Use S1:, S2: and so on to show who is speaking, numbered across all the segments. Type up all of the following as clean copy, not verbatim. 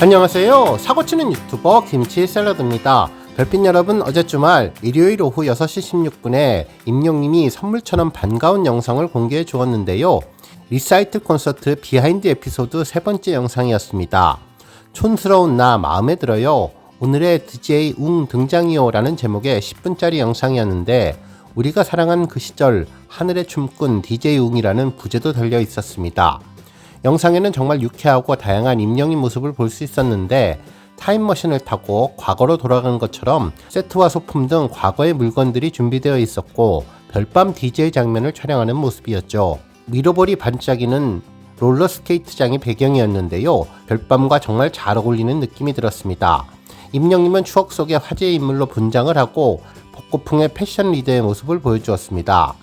S1: 안녕하세요. 사고치는 유튜버 김치샐러드입니다. 별빛 여러분, 어제 주말 일요일 오후 6시 16분에 임영님이 선물처럼 반가운 영상을 공개해 주었는데요. 리사이틀 콘서트 비하인드 에피소드 세 번째 영상이었습니다. 촌스러운 나 마음에 들어요. 오늘의 DJ 웅 등장이요 라는 제목의 10분짜리 영상이었는데, 우리가 사랑한 그 시절 하늘의 춤꾼 DJ 웅이라는 부제도 달려 있었습니다. 영상에는 정말 유쾌하고 다양한 임영님 모습을 볼 수 있었는데, 타임머신을 타고 과거로 돌아간 것처럼 세트와 소품 등 과거의 물건들이 준비되어 있었고, 별밤 DJ 장면을 촬영하는 모습이었죠. 미러볼이 반짝이는 롤러스케이트장이 배경이었는데요. 별밤과 정말 잘 어울리는 느낌이 들었습니다. 임영님은 추억 속의 화제의 인물로 분장을 하고 복고풍의 패션 리더의 모습을 보여주었습니다.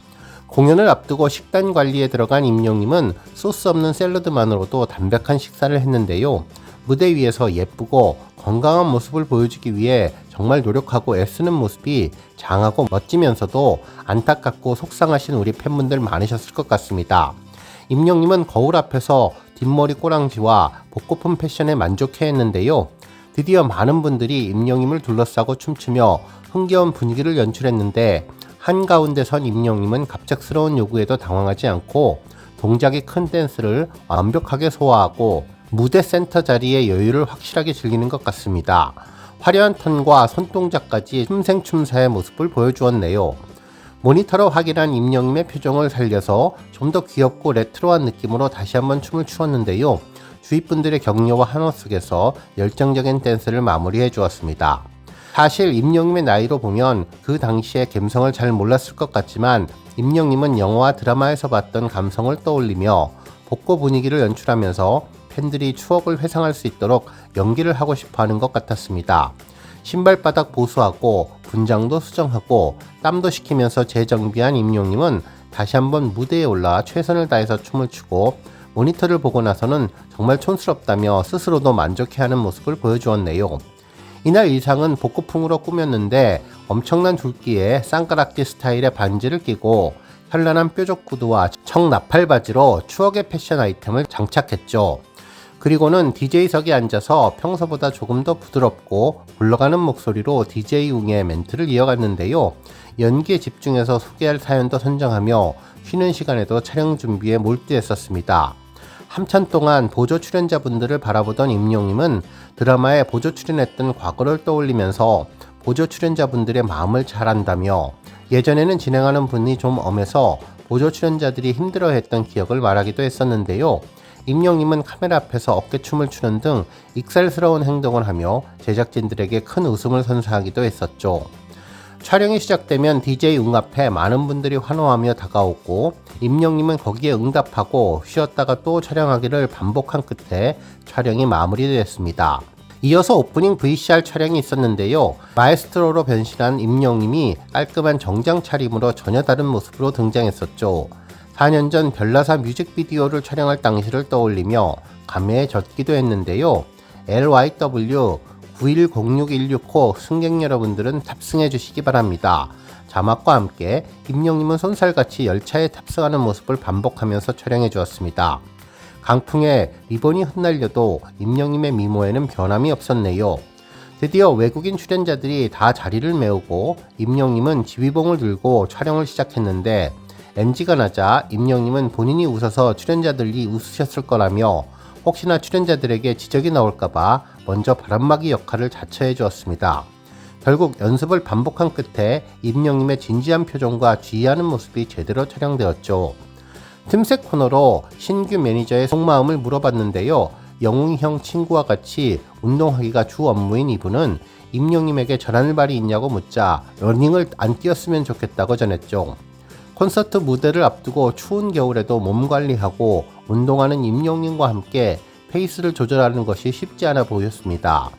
S1: 공연을 앞두고 식단 관리에 들어간 임영님은 소스 없는 샐러드만으로도 담백한 식사를 했는데요. 무대 위에서 예쁘고 건강한 모습을 보여주기 위해 정말 노력하고 애쓰는 모습이 장하고 멋지면서도 안타깝고 속상하신 우리 팬분들 많으셨을 것 같습니다. 임영님은 거울 앞에서 뒷머리 꼬랑지와 복고풍 패션에 만족해 했는데요. 드디어 많은 분들이 임영님을 둘러싸고 춤추며 흥겨운 분위기를 연출했는데, 한가운데 선 임영님은 갑작스러운 요구에도 당황하지 않고 동작이 큰 댄스를 완벽하게 소화하고 무대 센터 자리의 여유를 확실하게 즐기는 것 같습니다. 화려한 턴과 손동작까지 춤생춤사의 모습을 보여주었네요. 모니터로 확인한 임영님의 표정을 살려서 좀 더 귀엽고 레트로한 느낌으로 다시 한번 춤을 추었는데요. 주위 분들의 격려와 환호 속에서 열정적인 댄스를 마무리해 주었습니다. 사실 임영님의 나이로 보면 그 당시의 감성을 잘 몰랐을 것 같지만, 임영님은 영화와 드라마에서 봤던 감성을 떠올리며 복고 분위기를 연출하면서 팬들이 추억을 회상할 수 있도록 연기를 하고 싶어하는 것 같았습니다. 신발바닥 보수하고 분장도 수정하고 땀도 식히면서 재정비한 임영님은 다시 한번 무대에 올라 최선을 다해서 춤을 추고, 모니터를 보고 나서는 정말 촌스럽다며 스스로도 만족해하는 모습을 보여주었네요. 이날 의상은 복고풍으로 꾸몄는데, 엄청난 굵기의 쌍가락지 스타일의 반지를 끼고 현란한 뾰족 구두와 청나팔 바지로 추억의 패션 아이템을 장착했죠. 그리고는 DJ석에 앉아서 평소보다 조금 더 부드럽고 굴러가는 목소리로 DJ 웅의 멘트를 이어갔는데요. 연기에 집중해서 소개할 사연도 선정하며 쉬는 시간에도 촬영 준비에 몰두했었습니다. 한참 동안 보조 출연자분들을 바라보던 임영님은 드라마에 보조 출연했던 과거를 떠올리면서 보조 출연자분들의 마음을 잘 안다며, 예전에는 진행하는 분이 좀 엄해서 보조 출연자들이 힘들어했던 기억을 말하기도 했었는데요. 임영님은 카메라 앞에서 어깨춤을 추는 등 익살스러운 행동을 하며 제작진들에게 큰 웃음을 선사하기도 했었죠. 촬영이 시작되면 DJ 웅 앞에 많은 분들이 환호하며 다가오고, 임영님은 거기에 응답하고 쉬었다가 또 촬영하기를 반복한 끝에 촬영이 마무리되었습니다. 이어서 오프닝 VCR 촬영이 있었는데요. 마에스트로로 변신한 임영님이 깔끔한 정장 차림으로 전혀 다른 모습으로 등장했었죠. 4년 전 별나사 뮤직비디오를 촬영할 당시를 떠올리며 감회에 젖기도 했는데요. LYW 9106165 승객 여러분들은 탑승해 주시기 바랍니다. 자막과 함께 임영님은 손살같이 열차에 탑승하는 모습을 반복하면서 촬영해 주었습니다. 강풍에 리본이 흩날려도 임영님의 미모에는 변함이 없었네요. 드디어 외국인 출연자들이 다 자리를 메우고 임영님은 지휘봉을 들고 촬영을 시작했는데, NG가 나자 임영님은 본인이 웃어서 출연자들이 웃으셨을 거라며 혹시나 출연자들에게 지적이 나올까봐 먼저 바람막이 역할을 자처해 주었습니다. 결국 연습을 반복한 끝에 임영님의 진지한 표정과 주의하는 모습이 제대로 촬영되었죠. 틈새 코너로 신규 매니저의 속마음을 물어봤는데요. 영웅이 형 친구와 같이 운동하기가 주 업무인 이분은 임영님에게 전할 말이 있냐고 묻자 러닝을 안 뛰었으면 좋겠다고 전했죠. 콘서트 무대를 앞두고 추운 겨울에도 몸 관리하고 운동하는 임영님과 함께 페이스를 조절하는 것이 쉽지 않아 보였습니다.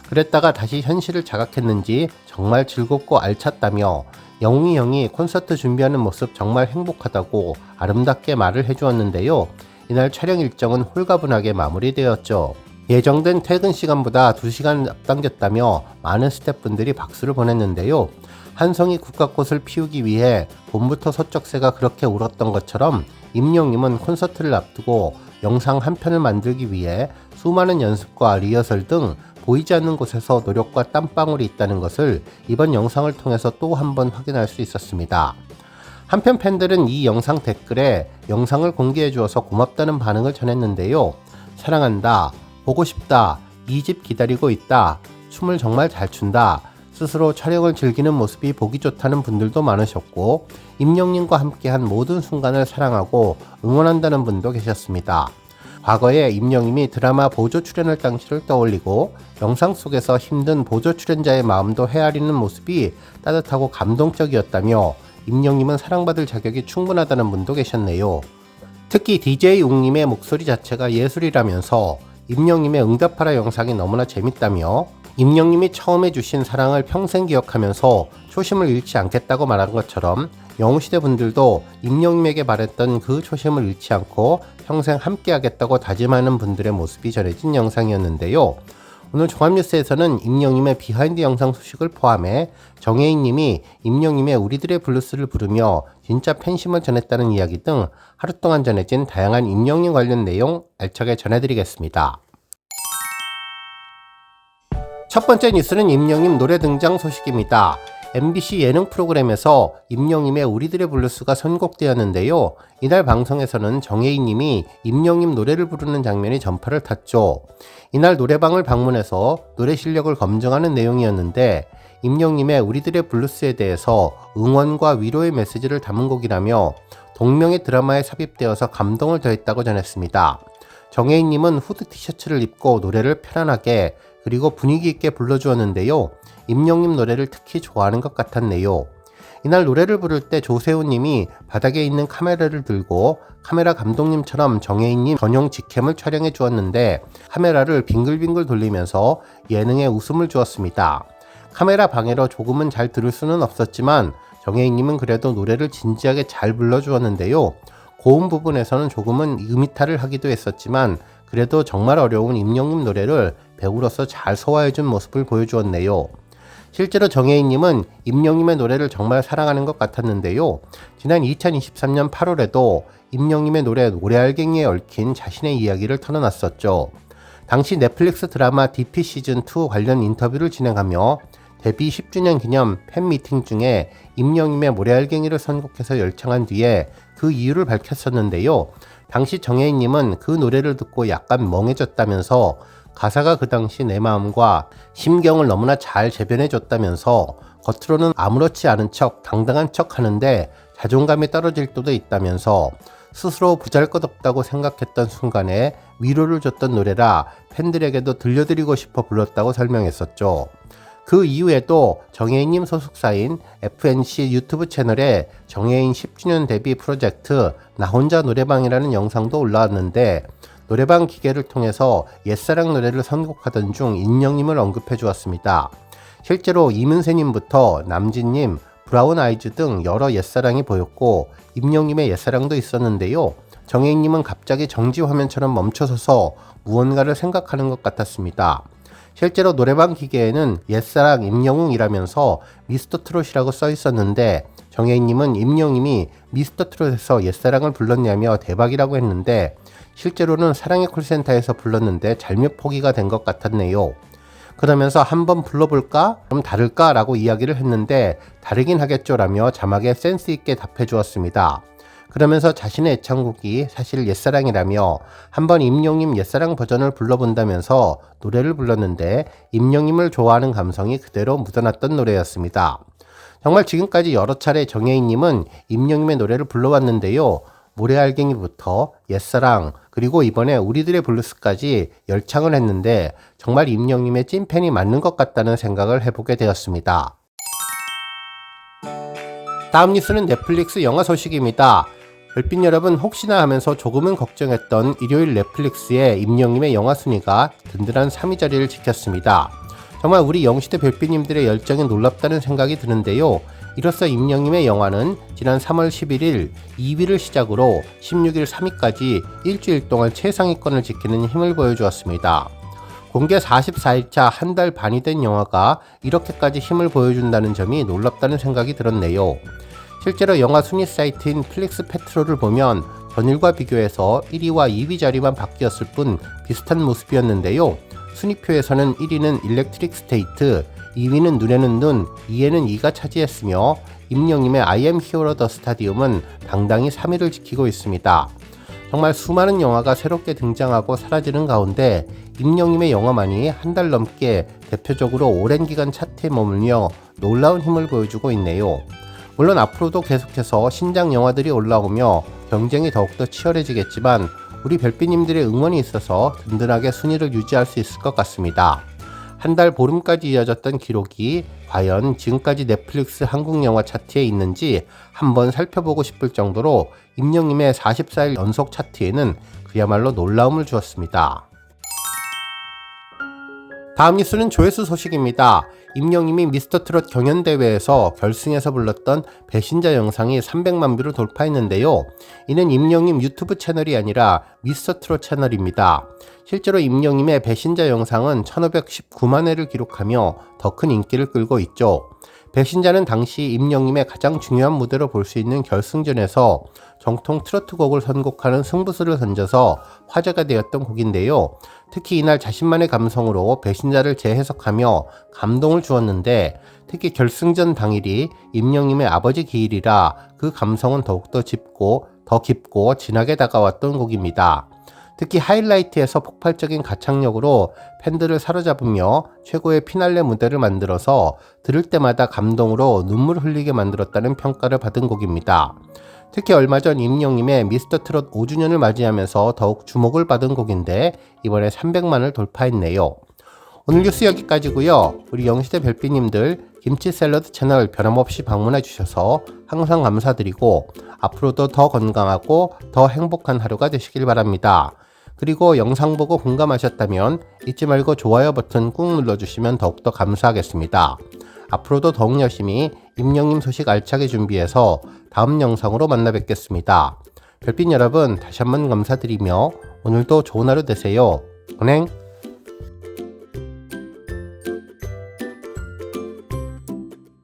S1: 그랬다가 다시 현실을 자각했는지 정말 즐겁고 알찼다며 영웅이 형이 콘서트 준비하는 모습 정말 행복하다고 아름답게 말을 해주었는데요. 이날 촬영 일정은 홀가분하게 마무리되었죠. 예정된 퇴근 시간보다 2시간 앞당겼다며 많은 스태프분들이 박수를 보냈는데요. 한 송이 국화꽃을 피우기 위해 봄부터 서쪽새가 그렇게 울었던 것처럼 임영님은 콘서트를 앞두고 영상 한 편을 만들기 위해 수많은 연습과 리허설 등 보이지 않는 곳에서 노력과 땀방울이 있다는 것을 이번 영상을 통해서 또 한 번 확인할 수 있었습니다. 한편 팬들은 이 영상 댓글에 영상을 공개해 주어서 고맙다는 반응을 전했는데요. 사랑한다, 보고 싶다, 2집 기다리고 있다, 춤을 정말 잘 춘다, 스스로 촬영을 즐기는 모습이 보기 좋다는 분들도 많으셨고, 임영님과 함께한 모든 순간을 사랑하고 응원한다는 분도 계셨습니다. 과거에 임영님이 드라마 보조 출연할 당시를 떠올리고 영상 속에서 힘든 보조 출연자의 마음도 헤아리는 모습이 따뜻하고 감동적이었다며 임영님은 사랑받을 자격이 충분하다는 분도 계셨네요. 특히 DJ 웅님의 목소리 자체가 예술이라면서 임영님의 응답하라 영상이 너무나 재밌다며 임영님이 처음에 주신 사랑을 평생 기억하면서 초심을 잃지 않겠다고 말한 것처럼 영웅시대 분들도 임영님에게 말했던 그 초심을 잃지 않고 평생 함께하겠다고 다짐하는 분들의 모습이 전해진 영상이었는데요. 오늘 종합뉴스에서는 임영님의 비하인드 영상 소식을 포함해 정혜인님이 임영님의 우리들의 블루스를 부르며 진짜 팬심을 전했다는 이야기 등 하루 동안 전해진 다양한 임영님 관련 내용 알차게 전해드리겠습니다. 첫 번째 뉴스는 임영님 노래 등장 소식입니다. MBC 예능 프로그램에서 임영님의 우리들의 블루스가 선곡되었는데요. 이날 방송에서는 정혜인님이 임영님 노래를 부르는 장면이 전파를 탔죠. 이날 노래방을 방문해서 노래 실력을 검증하는 내용이었는데 임영님의 우리들의 블루스에 대해서 응원과 위로의 메시지를 담은 곡이라며 동명의 드라마에 삽입되어서 감동을 더했다고 전했습니다. 정혜인님은 후드 티셔츠를 입고 노래를 편안하게 그리고 분위기 있게 불러주었는데요. 임영님 노래를 특히 좋아하는 것 같았네요. 이날 노래를 부를 때 조세호님이 바닥에 있는 카메라를 들고 카메라 감독님처럼 정혜인님 전용 직캠을 촬영해 주었는데 카메라를 빙글빙글 돌리면서 예능에 웃음을 주었습니다. 카메라 방해로 조금은 잘 들을 수는 없었지만 정혜인님은 그래도 노래를 진지하게 잘 불러주었는데요. 고음 부분에서는 조금은 음이탈을 하기도 했었지만 그래도 정말 어려운 임영님 노래를 배우로서 잘 소화해준 모습을 보여주었네요. 실제로 정혜인님은 임영님의 노래를 정말 사랑하는 것 같았는데요. 지난 2023년 8월에도 임영님의 노래 알갱이에 얽힌 자신의 이야기를 털어놨었죠. 당시 넷플릭스 드라마 DP 시즌2 관련 인터뷰를 진행하며 데뷔 10주년 기념 팬미팅 중에 임영님의 모래알갱이를 선곡해서 열창한 뒤에 그 이유를 밝혔었는데요. 당시 정혜인님은 그 노래를 듣고 약간 멍해졌다면서 가사가 그 당시 내 마음과 심경을 너무나 잘 재변해줬다면서 겉으로는 아무렇지 않은 척 당당한 척 하는데 자존감이 떨어질 때도 있다면서 스스로 보잘것없다고 생각했던 순간에 위로를 줬던 노래라 팬들에게도 들려드리고 싶어 불렀다고 설명했었죠. 그 이후에도 정혜인님 소속사인 FNC 유튜브 채널에 정혜인 10주년 데뷔 프로젝트 나 혼자 노래방이라는 영상도 올라왔는데 노래방 기계를 통해서 옛사랑 노래를 선곡하던 중 임영님을 언급해 주었습니다. 실제로 이문세님부터 남진님, 브라운 아이즈 등 여러 옛사랑이 보였고 임영님의 옛사랑도 있었는데요. 정혜인님은 갑자기 정지 화면처럼 멈춰서서 무언가를 생각하는 것 같았습니다. 실제로 노래방 기계에는 옛사랑 임영웅이라면서 미스터트롯이라고 써 있었는데 정혜인님은 임영님이 미스터트롯에서 옛사랑을 불렀냐며 대박이라고 했는데 실제로는 사랑의 콜센터에서 불렀는데 잘못 포기가 된 것 같았네요. 그러면서 한번 불러볼까? 그럼 다를까? 라고 이야기를 했는데 다르긴 하겠죠 라며 자막에 센스 있게 답해 주었습니다. 그러면서 자신의 애창곡이 사실 옛사랑이라며 한번 임영님 옛사랑 버전을 불러본다면서 노래를 불렀는데 임영님을 좋아하는 감성이 그대로 묻어났던 노래였습니다. 정말 지금까지 여러 차례 정혜인님은 임영님의 노래를 불러왔는데요. 모래알갱이부터 옛사랑 그리고 이번에 우리들의 블루스까지 열창을 했는데 정말 임영님의 찐팬이 맞는 것 같다는 생각을 해보게 되었습니다. 다음 뉴스는 넷플릭스 영화 소식입니다. 별빛 여러분 혹시나 하면서 조금은 걱정했던 일요일 넷플릭스의 임영님의 영화 순위가 든든한 3위 자리를 지켰습니다. 정말 우리 영시대 별빛님들의 열정이 놀랍다는 생각이 드는데요. 이로써 임영님의 영화는 지난 3월 11일 2위를 시작으로 16일 3위까지 일주일 동안 최상위권을 지키는 힘을 보여주었습니다. 공개 44일차 한 달 반이 된 영화가 이렇게까지 힘을 보여준다는 점이 놀랍다는 생각이 들었네요. 실제로 영화 순위 사이트인 플릭스 페트롤을 보면 전일과 비교해서 1위와 2위 자리만 바뀌었을 뿐 비슷한 모습이었는데요. 순위표에서는 1위는 일렉트릭 스테이트, 2위는 눈에는 눈, 2위에는 2가 차지했으며 임영님의 I am hero the stadium은 당당히 3위를 지키고 있습니다. 정말 수많은 영화가 새롭게 등장하고 사라지는 가운데 임영님의 영화만이 한 달 넘게 대표적으로 오랜 기간 차트에 머물며 놀라운 힘을 보여주고 있네요. 물론 앞으로도 계속해서 신작 영화들이 올라오며 경쟁이 더욱더 치열해지겠지만 우리 별빛님들의 응원이 있어서 든든하게 순위를 유지할 수 있을 것 같습니다. 한 달 보름까지 이어졌던 기록이 과연 지금까지 넷플릭스 한국 영화 차트에 있는지 한번 살펴보고 싶을 정도로 임영님의 44일 연속 차트에는 그야말로 놀라움을 주었습니다. 다음 뉴스는 조회수 소식입니다. 임영님이 미스터트롯 경연대회에서 결승에서 불렀던 배신자 영상이 300만 뷰를 돌파했는데요. 이는 임영님 유튜브 채널이 아니라 미스터트롯 채널입니다. 실제로 임영님의 배신자 영상은 1519만 회를 기록하며 더 큰 인기를 끌고 있죠. 배신자는 당시 임영님의 가장 중요한 무대로 볼 수 있는 결승전에서 정통 트로트 곡을 선곡하는 승부수를 던져서 화제가 되었던 곡인데요. 특히 이날 자신만의 감성으로 배신자를 재해석하며 감동을 주었는데 특히 결승전 당일이 임영님의 아버지 기일이라 그 감성은 더욱더 더 깊고 진하게 다가왔던 곡입니다. 특히 하이라이트에서 폭발적인 가창력으로 팬들을 사로잡으며 최고의 피날레 무대를 만들어서 들을 때마다 감동으로 눈물 흘리게 만들었다는 평가를 받은 곡입니다. 특히 얼마 전 임영님의 미스터트롯 5주년을 맞이하면서 더욱 주목을 받은 곡인데 이번에 300만을 돌파했네요. 오늘 뉴스 여기까지고요. 우리 영시대 별빛님들 김치 샐러드 채널 변함없이 방문해 주셔서 항상 감사드리고 앞으로도 더 건강하고 더 행복한 하루가 되시길 바랍니다. 그리고 영상 보고 공감하셨다면 잊지 말고 좋아요 버튼 꾹 눌러주시면 더욱더 감사하겠습니다. 앞으로도 더욱 열심히 임영님 소식 알차게 준비해서 다음 영상으로 만나 뵙겠습니다. 별빛 여러분 다시 한번 감사드리며 오늘도 좋은 하루 되세요. 은행